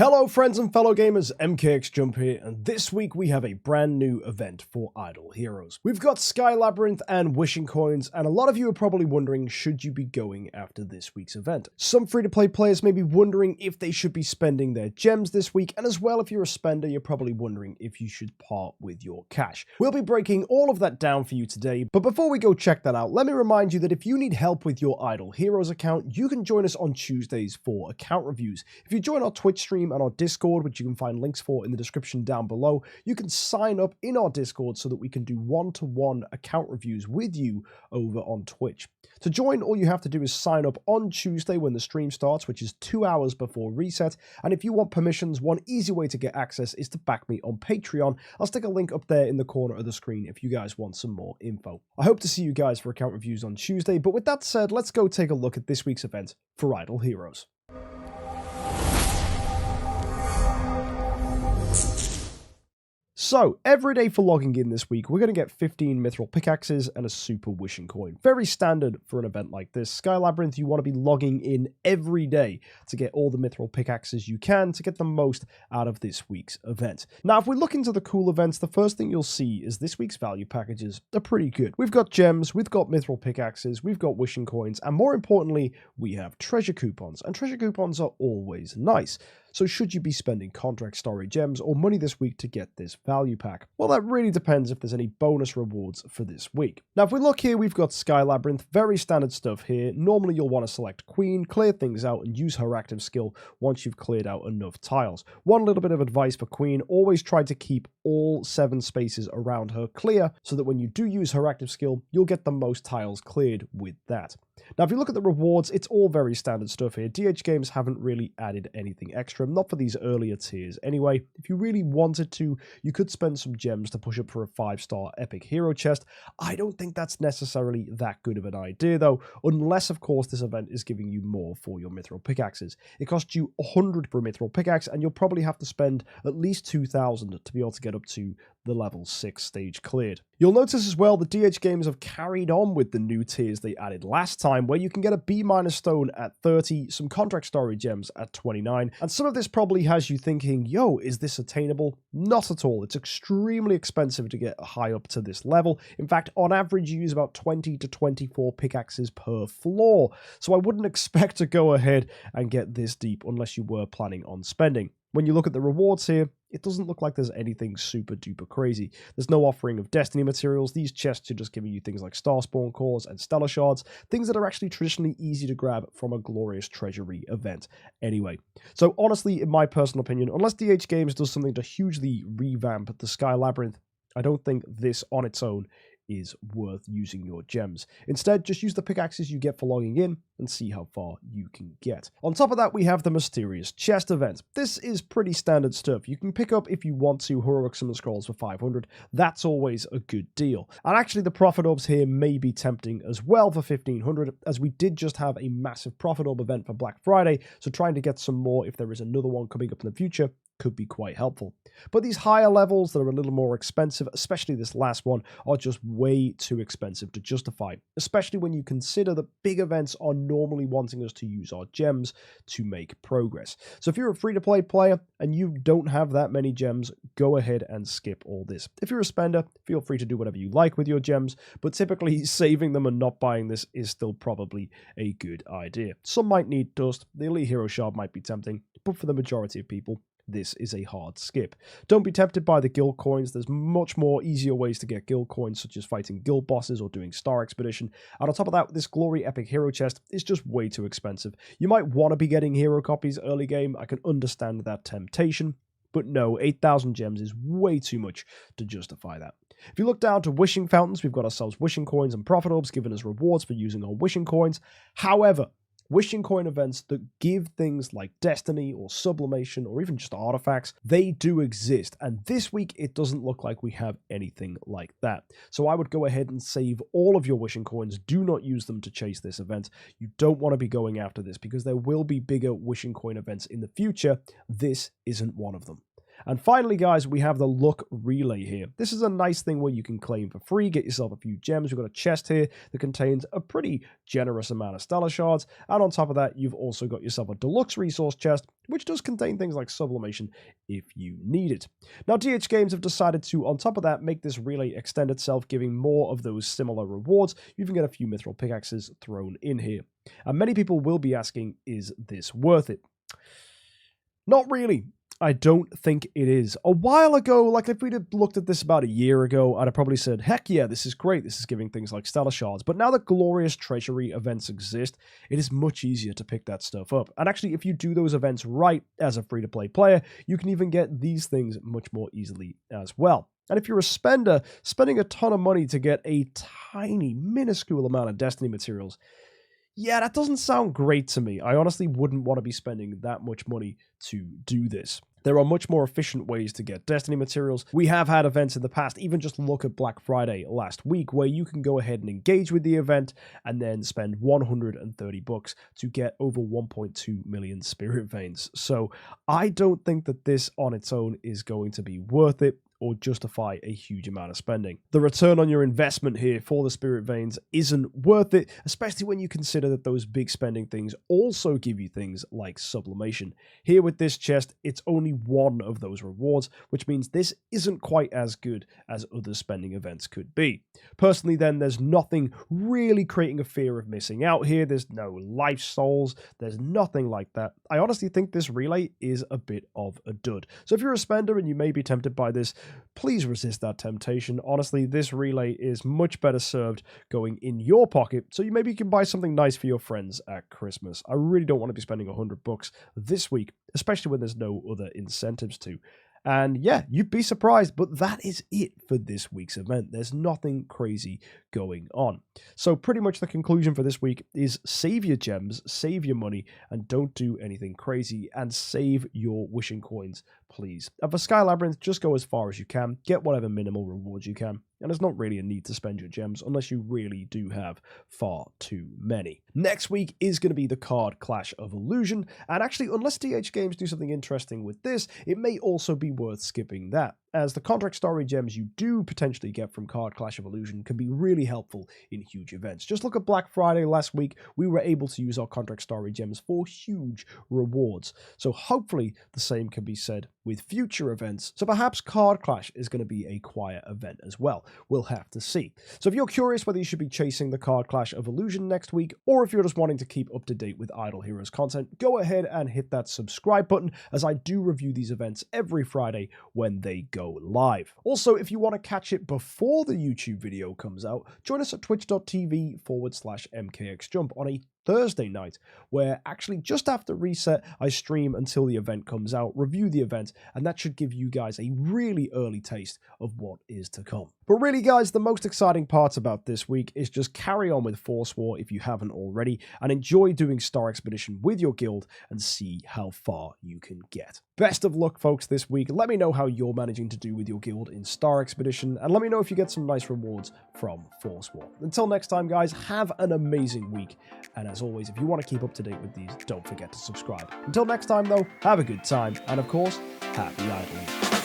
Hello friends and fellow gamers, MKxJUMP here, and this week we have a brand new event for Idle Heroes. We've got Sky Labyrinth and Wishing Coins, and a lot of you are probably wondering, should you be going after this week's event? Some free-to-play players may be wondering if they should be spending their gems this week, and as well, if you're a spender, you're probably wondering if you should part with your cash. We'll be breaking all of that down for you today, but before we go check that out, let me remind you that if you need help with your Idle Heroes account, you can join us on Tuesdays for account reviews. If you join our Twitch stream and our Discord, which you can find links for in the description down below, you can sign up in our Discord so that we can do one-to-one account reviews with you over on Twitch. To join, all you have to do is sign up on Tuesday when the stream starts, which is 2 hours before reset, and if you want permissions, one easy way to get access is to back me on Patreon. I'll stick a link up there in the corner of the screen if you guys want some more info. I hope to see you guys for account reviews on Tuesday, but with that said, let's go take a look at this week's event for Idle Heroes. So, every day for logging in this week, we're going to get 15 mithril pickaxes and a super wishing coin. Very standard for an event like this. Sky Labyrinth, you want to be logging in every day to get all the mithril pickaxes you can to get the most out of this week's event. Now, if we look into the cool events, the first thing you'll see is this week's value packages are pretty good. We've got gems, we've got mithril pickaxes, we've got wishing coins, and more importantly, we have treasure coupons. And treasure coupons are always nice. So should you be spending contract story gems or money this week to get this value pack? Well, that really depends if there's any bonus rewards for this week. Now, if we look here, we've got Sky Labyrinth, very standard stuff here. Normally, you'll want to select Queen, clear things out, and use her active skill once you've cleared out enough tiles. One little bit of advice for Queen, always try to keep all 7 spaces around her clear so that when you do use her active skill, you'll get the most tiles cleared with that. Now, if you look at the rewards, it's all very standard stuff here. DH Games haven't really added anything extra, not for these earlier tiers anyway. If you really wanted to, you could spend some gems to push up for a 5-star epic hero chest. I don't think that's necessarily that good of an idea though, unless of course this event is giving you more for your mithril pickaxes. It costs you 100 for a mithril pickaxe, and you'll probably have to spend at least 2,000 to be able to get up to the level 6 stage cleared. You'll notice as well that DH Games have carried on with the new tiers they added last time, where you can get a B- stone at 30, some contract story gems at 29, and some of this probably has you thinking, yo, is this attainable? Not at all. It's extremely expensive to get high up to this level. In fact, on average, you use about 20 to 24 pickaxes per floor, so I wouldn't expect to go ahead and get this deep unless you were planning on spending. When you look at the rewards here, it doesn't look like there's anything super duper crazy. There's no offering of destiny materials. These chests are just giving you things like star spawn cores and stellar shards, things that are actually traditionally easy to grab from a glorious treasury event anyway. So honestly, in my personal opinion, unless DH Games does something to hugely revamp the Sky Labyrinth, I don't think this on its own is worth using your gems. Instead, just use the pickaxes you get for logging in and see how far you can get. On top of that, we have the mysterious chest event. This is pretty standard stuff. You can pick up, if you want to, heroic summon scrolls for 500. That's always a good deal. And actually, the profit orbs here may be tempting as well for 1500, as we did just have a massive profit orb event for Black Friday, so trying to get some more if there is another one coming up in the future could be quite helpful. But these higher levels that are a little more expensive, especially this last one, are just way too expensive to justify, especially when you consider that big events are normally wanting us to use our gems to make progress. So if you're a free-to-play player and you don't have that many gems, go ahead and skip all this. If you're a spender, feel free to do whatever you like with your gems, but typically saving them and not buying this is still probably a good idea. Some might need dust, the elite hero shard might be tempting, but for the majority of people, this is a hard skip. Don't be tempted by the guild coins. There's much more easier ways to get guild coins, such as fighting guild bosses or doing star expedition. And on top of that, this glory epic hero chest is just way too expensive. You might want to be getting hero copies early game. I can understand that temptation, but no, 8,000 gems is way too much to justify that. If you look down to wishing fountains, we've got ourselves wishing coins and profit orbs giving us rewards for using our wishing coins. However, wishing coin events that give things like destiny or sublimation or even just artifacts, they do exist, and this week it doesn't look like we have anything like that. So I would go ahead and save all of your wishing coins. Do not use them to chase this event. You don't want to be going after this because there will be bigger wishing coin events in the future. This isn't one of them. And finally, guys, we have the luck relay here. This is a nice thing where you can claim for free, get yourself a few gems. We've got a chest here that contains a pretty generous amount of stellar shards. And on top of that, you've also got yourself a deluxe resource chest, which does contain things like sublimation if you need it. Now, DH Games have decided to, on top of that, make this relay extend itself, giving more of those similar rewards. You even get a few mithril pickaxes thrown in here. And many people will be asking, is this worth it? Not really. I don't think it is. A while ago, like if we'd have looked at this about a year ago, I'd have probably said, heck yeah, this is great. This is giving things like stellar shards. But now that glorious treasury events exist, it is much easier to pick that stuff up. And actually, if you do those events right as a free-to-play player, you can even get these things much more easily as well. And if you're a spender, spending a ton of money to get a tiny, minuscule amount of Destiny materials, yeah, that doesn't sound great to me. I honestly wouldn't want to be spending that much money to do this. There are much more efficient ways to get Destiny materials. We have had events in the past, even just look at Black Friday last week, where you can go ahead and engage with the event and then spend 130 bucks to get over 1.2 million spirit veins. So I don't think that this on its own is going to be worth it or justify a huge amount of spending. The return on your investment here for the spirit veins isn't worth it, especially when you consider that those big spending things also give you things like sublimation. Here with this chest, it's only one of those rewards, which means this isn't quite as good as other spending events could be. Personally then, there's nothing really creating a fear of missing out here. There's no life souls, there's nothing like that. I honestly think this relay is a bit of a dud. So if you're a spender and you may be tempted by this, please resist that temptation. Honestly, this relay is much better served going in your pocket, so you maybe can buy something nice for your friends at Christmas. I really don't want to be spending 100 bucks this week, especially when there's no other incentives to. And yeah, you'd be surprised, but that is it for this week's event. There's nothing crazy going on. So pretty much the conclusion for this week is save your gems, save your money, and don't do anything crazy, and save your wishing coins, please. And for Sky Labyrinth, just go as far as you can, get whatever minimal rewards you can, and there's not really a need to spend your gems unless you really do have far too many. Next week is going to be the card Clash of Illusion, and actually, unless DH Games do something interesting with this, it may also be worth skipping that, as the contract story gems you do potentially get from card Clash of Illusion can be really helpful in huge events. Just look at Black Friday last week, we were able to use our contract story gems for huge rewards. So hopefully the same can be said with future events. So perhaps card Clash is going to be a quiet event as well. We'll have to see. So if you're curious whether you should be chasing the card Clash of Illusion next week, or if you're just wanting to keep up to date with Idle Heroes content, go ahead and hit that subscribe button, as I do review these events every Friday when they go live. Also, if you want to catch it before the YouTube video comes out, join us at twitch.tv/MKxJUMP on a Thursday night, where actually just after reset, I stream until the event comes out, review the event, and that should give you guys a really early taste of what is to come. But really, guys, the most exciting parts about this week is just carry on with Force War if you haven't already, and enjoy doing Star Expedition with your guild and see how far you can get. Best of luck, folks, this week. Let me know how you're managing to do with your guild in Star Expedition, and let me know if you get some nice rewards from Force War. Until next time, guys, have an amazing week, and as always, if you want to keep up to date with these, don't forget to subscribe. Until next time, though, have a good time, and of course, happy idling.